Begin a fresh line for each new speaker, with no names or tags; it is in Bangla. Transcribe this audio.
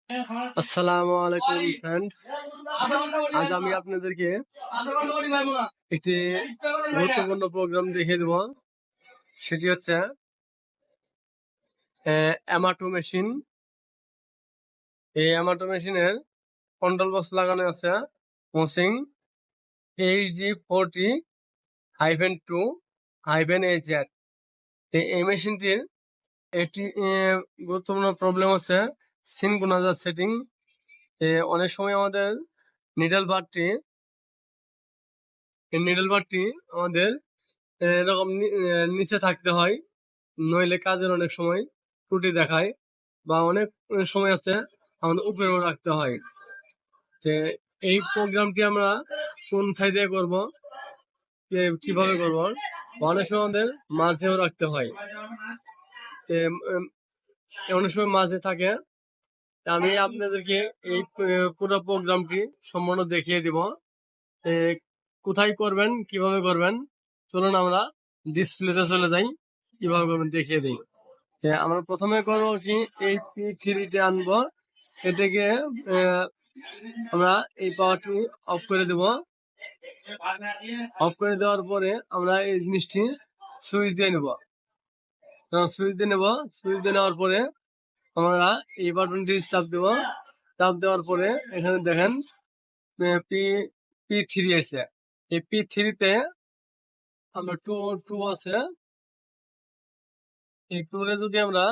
আসসালামু আলাইকুম ফ্রেন্ড। আজ আমি আপনাদেরকে একটি গুরুত্বপূর্ণ প্রোগ্রাম দেখিয়ে দেব। সেটি হচ্ছে অ্যামাটো মেশিন। এই অ্যামাটো মেশিনের কন্ট্রোল বক্স লাগানো আছে মোসিং HD40-2-AZ। এই মেশিনটির একটি গুরুত্বপূর্ণ প্রবলেম হচ্ছে সিনক্রোনাইজার সেটিং। অনেক সময় আমাদের নিডল বারটি আমাদের এরকম নিচে থাকতে হয়, নইলে কাজের অনেক সময় ত্রুটি দেখায়, বা অনেক সময় আছে আমাদের উপরেও রাখতে হয়। যে এই প্রোগ্রামটি আমরা কোন সাইডে করব, কিভাবে করব, অনেক সময় আমাদের মাঝেও রাখতে হয়। অনেক সময় মাঝে থাকে। আমি আপনাদেরকে এই পুরো প্রোগ্রামটি সম্পূর্ণ দেখিয়ে দিব। কোথায় করবেন, কিভাবে করবেন, চলুন আমরা ডিসপ্লেতে চলে যাই, কিভাবে করবেন দেখিয়ে দিই। আমরা প্রথমে করবো কি, এই P3-তে আনবো, এটাকে আমরা এই পাওয়ারটি অফ করে দেব। অফ করে দেওয়ার পরে আমরা এই জিনিসটি সুইচ দিয়ে নেব। সুইচ দিয়ে নেওয়ার পরে আমরা এই বাটনটি চাপ দেব। চাপ দেওয়ার পরে এখানে দেখেন P3 আছে। এই P3-তে আমরা টু আছে। এই টুরে যদি আমরা